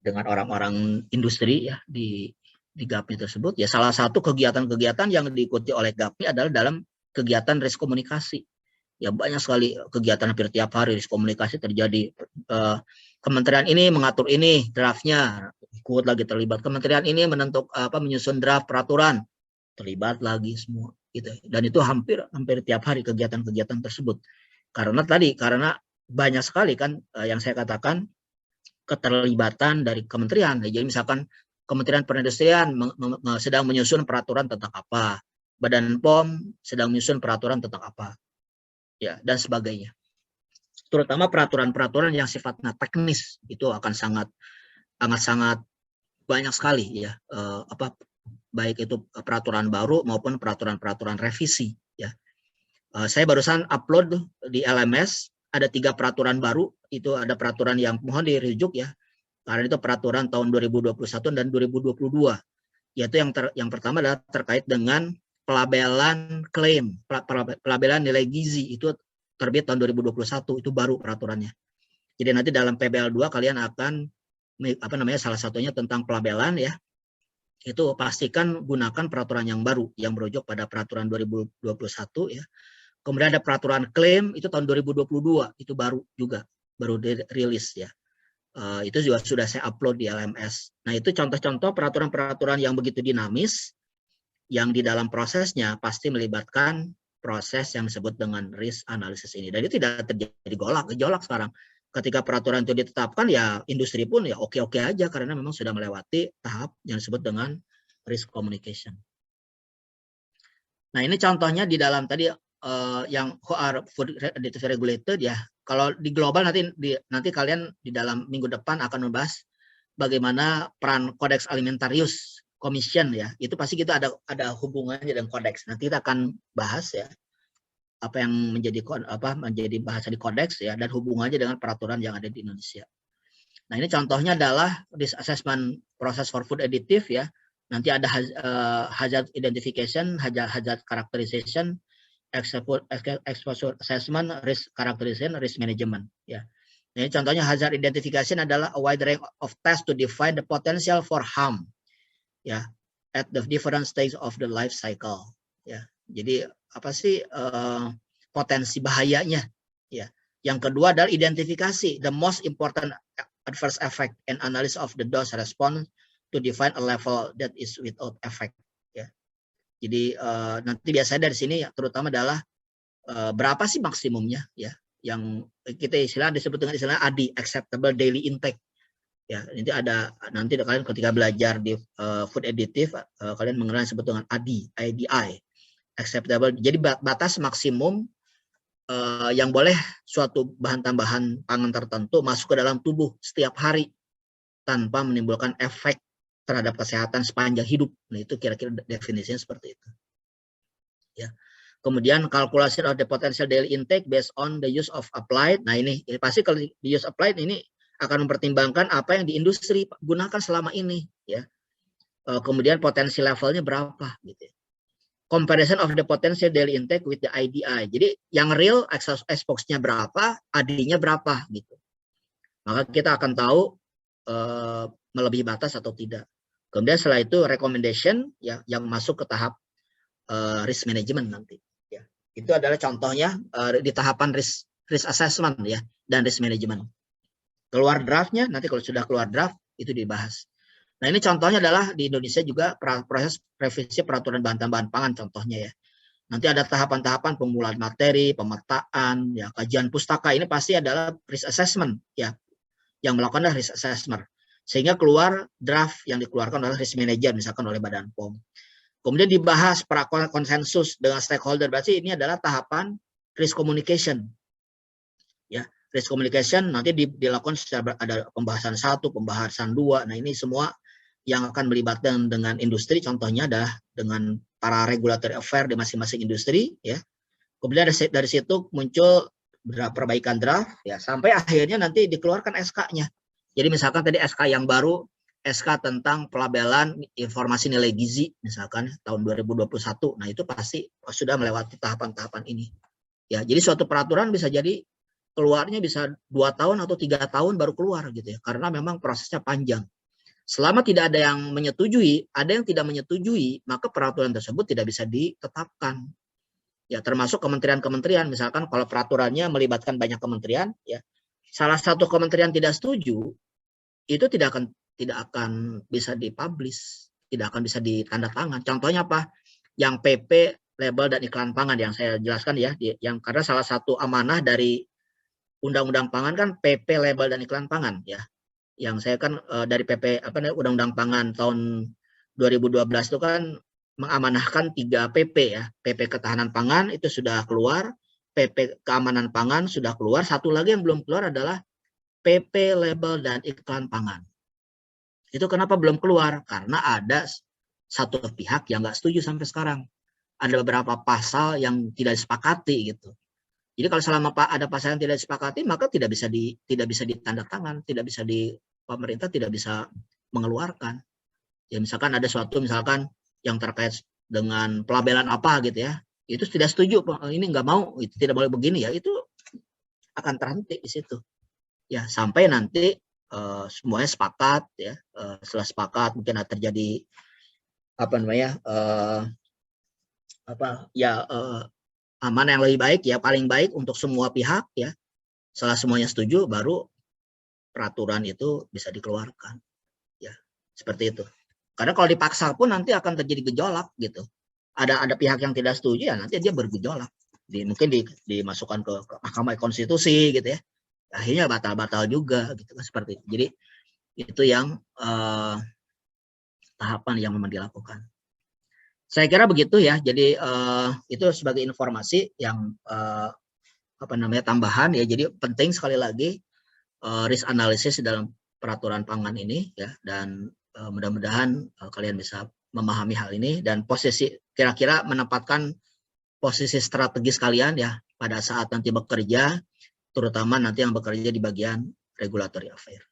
dengan orang-orang industri ya di GAPMI tersebut ya. Salah satu kegiatan-kegiatan yang diikuti oleh GAPMI adalah dalam kegiatan risk komunikasi. Ya banyak sekali kegiatan, hampir tiap hari komunikasi terjadi. Kementerian ini mengatur ini draftnya, ikut lagi terlibat. Kementerian ini menyusun draft peraturan, terlibat lagi semua gitu. Dan itu hampir tiap hari kegiatan-kegiatan tersebut. Karena banyak sekali kan yang saya katakan keterlibatan dari kementerian. Jadi misalkan Kementerian Perindustrian sedang menyusun peraturan tentang apa, Badan POM sedang menyusun peraturan tentang apa. Ya, dan sebagainya. Terutama peraturan-peraturan yang sifatnya teknis itu akan sangat banyak sekali ya, baik itu peraturan baru maupun peraturan-peraturan revisi ya. Saya barusan upload di LMS ada 3 peraturan baru, itu ada peraturan yang mohon dirujuk ya. Karena itu peraturan tahun 2021 dan 2022. Yaitu yang pertama adalah terkait dengan pelabelan klaim, pelabelan nilai gizi, itu terbit tahun 2021, itu baru peraturannya. Jadi nanti dalam PBL 2 kalian akan salah satunya tentang pelabelan ya. Itu pastikan gunakan peraturan yang baru yang merujuk pada peraturan 2021 ya. Kemudian ada peraturan klaim itu tahun 2022, itu baru dirilis ya. Itu juga sudah saya upload di LMS. Nah, itu contoh-contoh peraturan-peraturan yang begitu dinamis yang di dalam prosesnya pasti melibatkan proses yang disebut dengan risk analysis ini. Dan itu tidak terjadi gejolak sekarang. Ketika peraturan itu ditetapkan ya industri pun ya oke-oke aja karena memang sudah melewati tahap yang disebut dengan risk communication. Nah, ini contohnya di dalam tadi yang who are food regulated ya, kalau di global nanti kalian di dalam minggu depan akan membahas bagaimana peran Codex Alimentarius Commission ya. Itu pasti kita ada hubungannya dengan Codex. Nanti kita akan bahas ya apa yang menjadi bahasa di Codex ya, dan hubungannya dengan peraturan yang ada di Indonesia. Nah, ini contohnya adalah risk assessment process for food additive ya. Nanti ada hazard identification, hazard characterization, exposure assessment, risk characterization, risk management ya. Ini contohnya hazard identification adalah a wide range of tests to define the potential for harm ya at the different stage of the life cycle ya. Jadi apa sih potensi bahayanya ya. Yang kedua adalah identifikasi the most important adverse effect and analysis of the dose response to define a level that is without effect ya. Jadi nanti biasanya dari sini terutama adalah berapa sih maksimumnya ya, yang kita disebut dengan istilah ADI, acceptable daily intake ya. Nanti kalian ketika belajar di food additive kalian mengenal disebut dengan ADI, acceptable. Jadi batas maksimum yang boleh suatu bahan tambahan pangan tertentu masuk ke dalam tubuh setiap hari tanpa menimbulkan efek terhadap kesehatan sepanjang hidup. Nah, itu kira-kira definisinya seperti itu. Ya. Kemudian calculation of the potential daily intake based on the use of applied. Nah, ini pasti kalau di use applied ini akan mempertimbangkan apa yang di industri gunakan selama ini ya. Kemudian potensi levelnya berapa gitu. Comparison of the potential daily intake with the IDI. Jadi yang real exposure-nya berapa, AD-nya berapa gitu. Maka kita akan tahu melebihi batas atau tidak. Kemudian setelah itu recommendation ya, yang masuk ke tahap risk management nanti. Ya. Itu adalah contohnya di tahapan risk assessment ya, dan risk management. Keluar draftnya, nanti kalau sudah keluar draft itu dibahas. Nah, ini contohnya adalah di Indonesia juga proses revisi peraturan bahan tambahan pangan contohnya ya. Nanti ada tahapan-tahapan pembulaan materi, pemetaan, ya, kajian pustaka. Ini pasti adalah risk assessment ya. Yang melakukan adalah risk assessment. Sehingga keluar draft yang dikeluarkan oleh risk manager misalkan oleh Badan POM. Kemudian dibahas konsensus dengan stakeholder. Berarti ini adalah tahapan risk communication. Ya, risk communication nanti dilakukan secara ada pembahasan 1, pembahasan 2. Nah, ini semua yang akan melibatkan dengan industri, contohnya adalah dengan para regulatory affair di masing-masing industri ya. Kemudian dari situ muncul perbaikan draft ya, sampai akhirnya nanti dikeluarkan SK-nya. Jadi misalkan tadi SK yang baru, SK tentang pelabelan informasi nilai gizi misalkan tahun 2021. Nah, itu pasti sudah melewati tahapan-tahapan ini. Ya, jadi suatu peraturan bisa jadi keluarnya bisa 2 tahun atau 3 tahun baru keluar gitu ya. Karena memang prosesnya panjang. Selama tidak ada yang menyetujui, ada yang tidak menyetujui, maka peraturan tersebut tidak bisa ditetapkan. Ya, termasuk kementerian-kementerian, misalkan kalau peraturannya melibatkan banyak kementerian, ya, salah satu kementerian tidak setuju, itu tidak akan bisa dipublish, tidak akan bisa ditanda tangan. Contohnya apa? Yang PP label dan iklan pangan yang saya jelaskan ya, yang karena salah satu amanah dari Undang-Undang Pangan kan PP label dan iklan pangan ya. Yang saya kan dari PP Undang-Undang Pangan tahun 2012 itu kan mengamanahkan 3 PP ya. PP Ketahanan Pangan itu sudah keluar, PP Keamanan Pangan sudah keluar, satu lagi yang belum keluar adalah PP Label dan Iklan Pangan. Itu kenapa belum keluar? Karena ada satu pihak yang nggak setuju sampai sekarang. Ada beberapa pasal yang tidak disepakati gitu. Jadi kalau selama ada pasal yang tidak disepakati, maka tidak bisa ditandatangan, pemerintah tidak bisa mengeluarkan. Ya misalkan ada suatu misalkan yang terkait dengan pelabelan apa gitu ya, itu tidak setuju, ini nggak mau, itu tidak boleh begini ya, itu akan terhenti di situ. Ya sampai nanti semuanya sepakat ya, setelah sepakat mungkin ada terjadi mana yang lebih baik ya, paling baik untuk semua pihak ya. Setelah semuanya setuju baru peraturan itu bisa dikeluarkan. Ya, seperti itu. Karena kalau dipaksa pun nanti akan terjadi gejolak gitu. Ada pihak yang tidak setuju ya nanti dia bergejolak. Mungkin dimasukkan ke Mahkamah Konstitusi gitu ya. Akhirnya batal-batal juga gitu kan, seperti itu. Jadi itu yang tahapan yang memang dilakukan. Saya kira begitu ya. Jadi itu sebagai informasi yang tambahan ya. Jadi penting sekali lagi risk analysis dalam peraturan pangan ini ya, dan mudah-mudahan kalian bisa memahami hal ini dan posisi kira-kira menempatkan posisi strategis kalian ya pada saat nanti bekerja, terutama nanti yang bekerja di bagian regulatory affair.